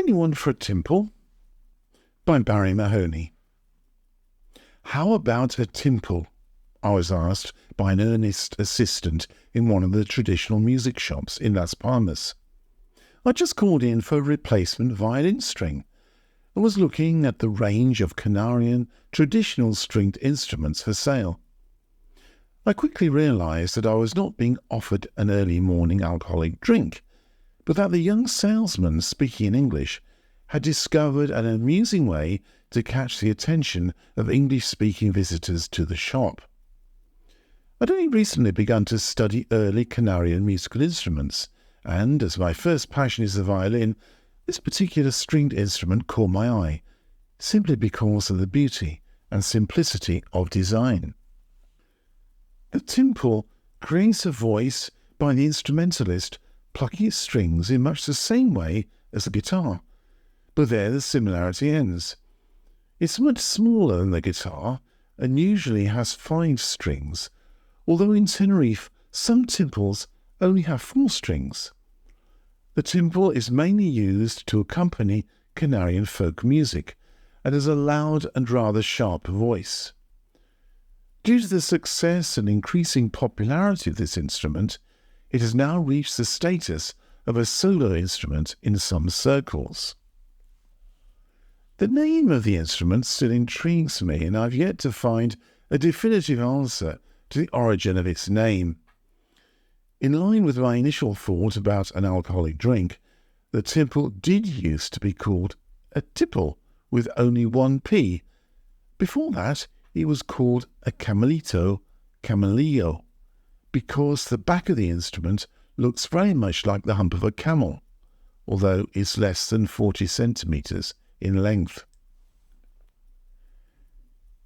Anyone for a Timple? By Barrie Mahoney. How about a Timple? I was asked by an earnest assistant in one of the traditional music shops in Las Palmas. I just called in for a replacement violin string and was looking at the range of Canarian traditional stringed instruments for sale. I quickly realised that I was not being offered an early morning alcoholic drink, but that the young salesman speaking in English had discovered an amusing way to catch the attention of English-speaking visitors to the shop. I'd only recently begun to study early Canarian musical instruments, and as my first passion is the violin, this particular stringed instrument caught my eye, simply because of the beauty and simplicity of design. The timple creates a voice by the instrumentalist plucking its strings in much the same way as the guitar, but there the similarity ends. It's much smaller than the guitar and usually has 5 strings, although in Tenerife some timples only have 4 strings. The timple is mainly used to accompany Canarian folk music and has a loud and rather sharp voice. Due to the success and increasing popularity of this instrument, it has now reached the status of a solo instrument in some circles. The name of the instrument still intrigues me, and I've yet to find a definitive answer to the origin of its name. In line with my initial thought about an alcoholic drink, the timple did used to be called a tipple with only 1 P. Before that, it was called a camelito, because the back of the instrument looks very much like the hump of a camel, although it's less than 40 centimetres in length.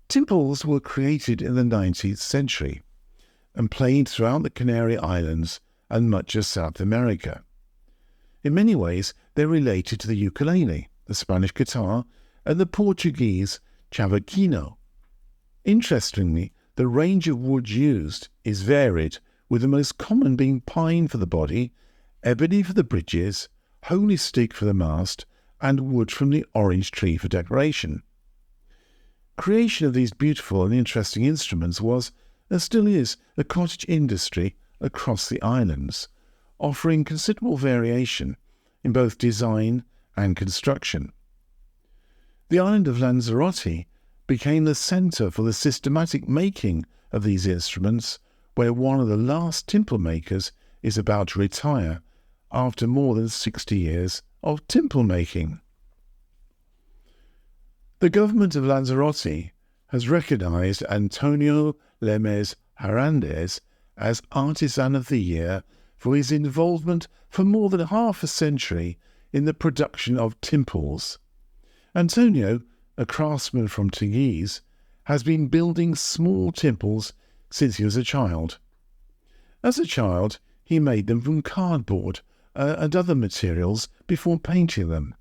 Timples were created in the 19th century and played throughout the Canary Islands and much of South America. In many ways, they're related to the ukulele, the Spanish guitar, and the Portuguese cavaquinho. Interestingly, the range of woods used is varied, with the most common being pine for the body, ebony for the bridges, holy stick for the mast, and wood from the orange tree for decoration. Creation of these beautiful and interesting instruments was, and still is, a cottage industry across the islands, offering considerable variation in both design and construction. The island of Lanzarote became the centre for the systematic making of these instruments, where one of the last timple makers is about to retire after more than 60 years of timple making. The government of Lanzarote has recognised Antonio Lemes Hernandez as Artisan of the Year for his involvement for more than half a century in the production of timples. Antonio, a craftsman from Teguise, has been building small timples since he was a child. As a child, he made them from cardboard and other materials before painting them.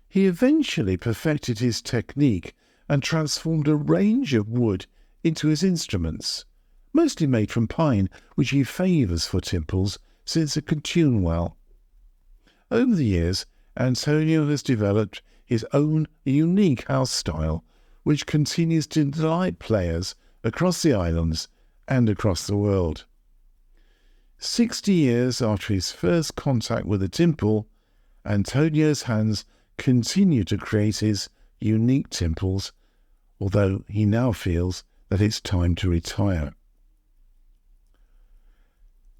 He eventually perfected his technique and transformed a range of wood into his instruments, mostly made from pine, which he favours for timples since it can tune well. Over the years, Antonio has developed his own unique house style, which continues to delight players across the islands and across the world. 60 years after his first contact with the timple, Antonio's hands continue to create his unique timples, although he now feels that it's time to retire.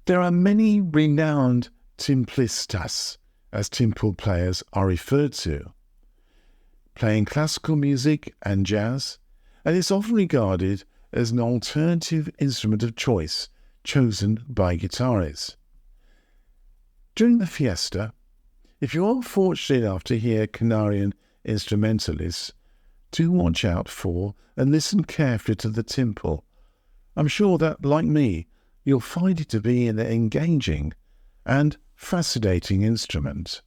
There are many renowned timplistas, as timple players are referred to, playing classical music and jazz, and it's often regarded as an alternative instrument of choice chosen by guitarists. During the fiesta, if you are fortunate enough to hear Canarian instrumentalists, do watch out for and listen carefully to the timple. I'm sure that, like me, you'll find it to be an engaging and fascinating instrument.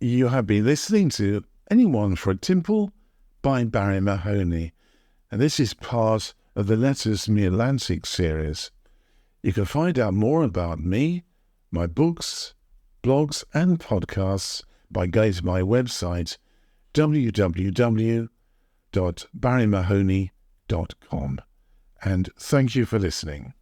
You have been listening to Anyone for a Timple by Barrie Mahoney, and this is part of the Letters from the Atlantic series. You can find out more about me, my books, blogs and podcasts by going to my website www.barriemahoney.com. And thank you for listening.